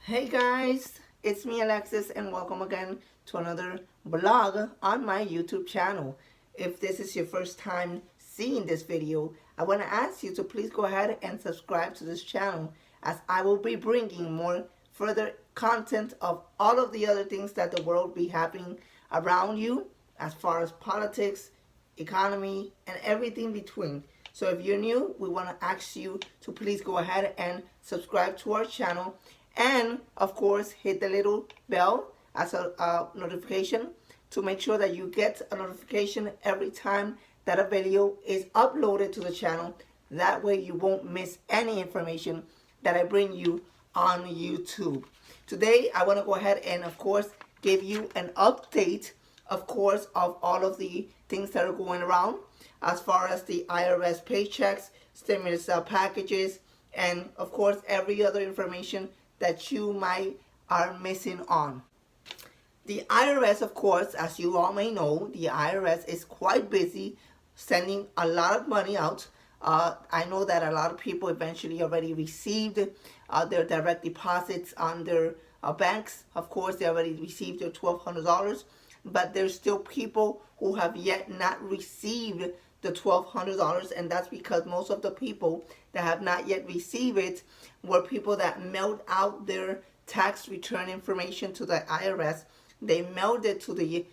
Hey guys, it's me Alexis and welcome again to another vlog on my YouTube channel. If this is your first time seeing this video, I want to ask you to please go ahead and subscribe to this channel as I will be bringing more further content of all of the other things that the world be happening around you as far as politics, economy, and everything between. So if you're new, we want to ask you to please go ahead and subscribe to our channel and of course hit the little bell as a notification to make sure that you get a notification every time that a video is uploaded to the channel. That way you won't miss any information that I bring you on YouTube. Today I want to go ahead and of course give you an update of course of all of the things that are going around as far as the IRS paychecks, stimulus packages, and of course every other information that you might are missing on. The IRS, of course, as you all may know, the IRS is quite busy sending a lot of money out. I know that a lot of people eventually already received their direct deposits on their banks. Of course, they already received their $1,200, but there's still people who have yet not received the $1,200, and that's because most of the people that have not yet received it were people that mailed out their tax return information to the IRS. They mailed it to the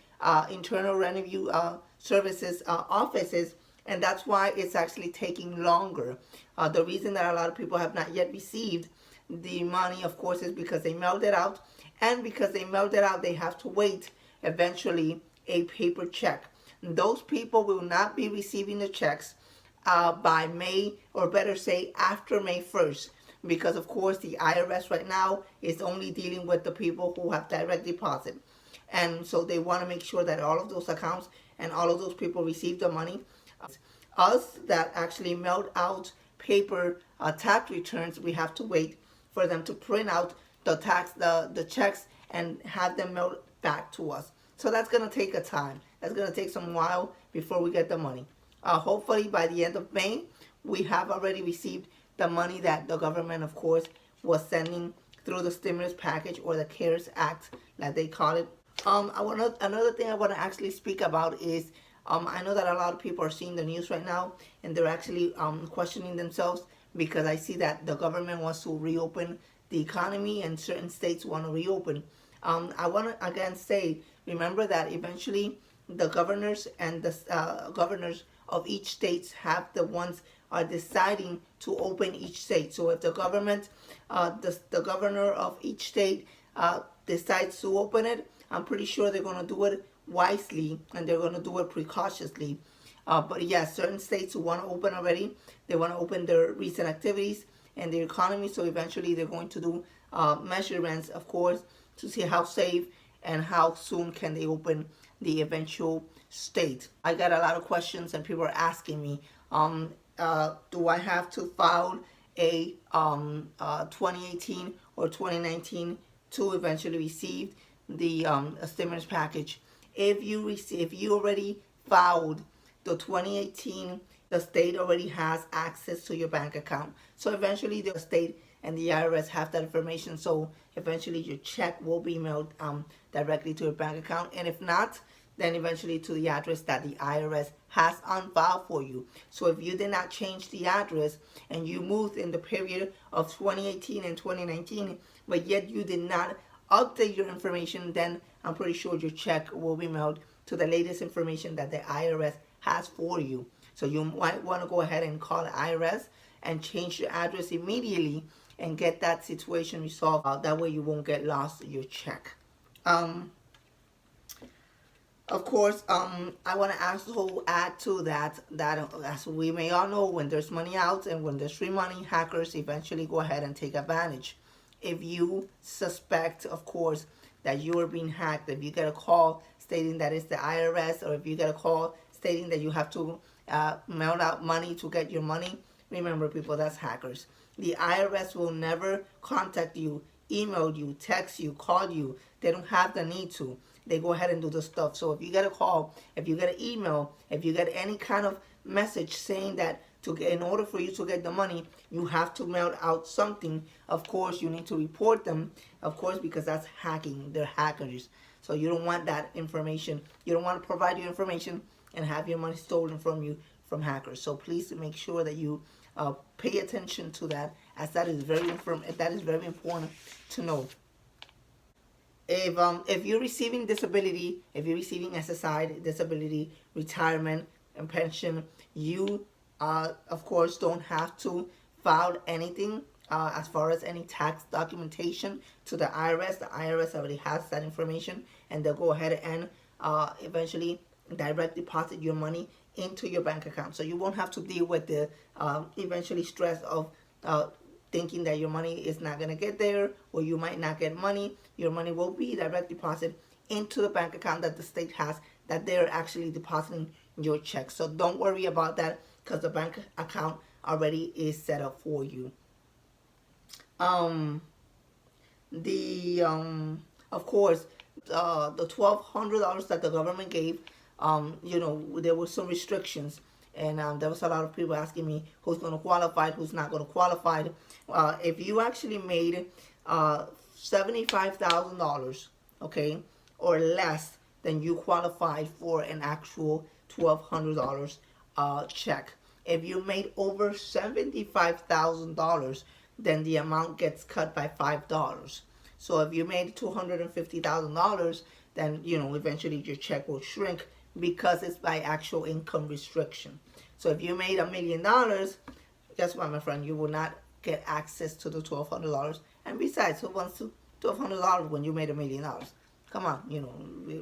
Internal Revenue Services offices, and that's why it's actually taking longer. The reason that a lot of people have not yet received the money, of course, is because they mailed it out, and because they mailed it out, they have to wait eventually a paper check. Those people will not be receiving the checks by May, or better say after May 1st, because of course the IRS right now is only dealing with the people who have direct deposit. And so they want to make sure that all of those accounts and all of those people receive the money. Us that actually mailed out paper tax returns, we have to wait for them to print out the checks and have them mailed back to us. So that's going to take a time. That's going to take some while before we get the money. Hopefully by the end of May, we have already received the money that the government, of course, was sending through the stimulus package, or the CARES Act, like they call it. Another thing I want to actually speak about is I know that a lot of people are seeing the news right now, and they're actually questioning themselves, because I see that the government wants to reopen the economy and certain states want to reopen. I want to again say, remember that eventually the governors and the governors of each state have the ones are deciding to open each state. So if the government, the governor of each state decides to open it, I'm pretty sure they're going to do it wisely, and they're going to do it precautiously. But yes, certain states who want to open already, they want to open their recent activities and their economy. So eventually they're going to do measurements, of course, to see how safe and how soon can they open the eventual state. I got a lot of questions and people are asking me, do I have to file a 2018 or 2019 to eventually receive the stimulus package? If you already filed the 2018, the state already has access to your bank account. So eventually the state and the IRS have that information. So eventually your check will be mailed directly to your bank account. And if not, then eventually to the address that the IRS has on file for you. So if you did not change the address and you moved in the period of 2018 and 2019, but yet you did not update your information, then I'm pretty sure your check will be mailed to the latest information that the IRS has for you. So you might want to go ahead and call the IRS and change your address immediately and get that situation resolved. That way you won't get lost your check. Of course, I want to also add to that as we may all know, when there's money out and when there's free money, hackers eventually go ahead and take advantage. If you suspect, of course, that you are being hacked, if you get a call stating that it's the IRS, or if you get a call stating that you have to mail out money to get your money, remember people, that's hackers. The IRS will never contact you, email you, text you, call you. They don't have the need to. They go ahead and do the stuff. So if you get a call, if you get an email, if you get any kind of message saying that in order for you to get the money, you have to mail out something. Of course, you need to report them, of course, because that's hacking. They're hackers. So you don't want that information. You don't want to provide your information and have your money stolen from you from hackers. So please make sure that you pay attention to that, as that is very important to know. If you're receiving disability, if you're receiving SSI, disability, retirement, and pension, you of course don't have to file anything as far as any tax documentation to the IRS. The IRS already has that information, and they'll go ahead and eventually direct deposit your money into your bank account. So you won't have to deal with the eventually stress of thinking that your money is not going to get there, or you might not get money. Your money will be direct deposit into the bank account that the state has, that they're actually depositing your check. So don't worry about that, because the bank account already is set up for you. Of course, the $1,200 that the government gave, there were some restrictions, and there was a lot of people asking me who's going to qualify, who's not going to qualify. If you actually made $75,000, okay, or less, then you qualified for an actual $1,200 check. If you made over $75,000, then the amount gets cut by $5. So if you made $250,000, then eventually your check will shrink, because it's by actual income restriction. So if you made $1 million, guess what, my friend? You will not get access to the $1,200. And besides, who wants to $1,200 when you made $1 million? Come on,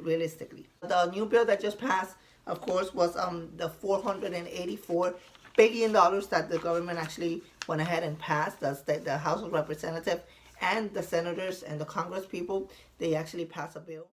realistically. The new bill that just passed, of course, was the $484 billion that the government actually went ahead and passed. The House of Representatives and the senators and the Congress people, they actually passed a bill.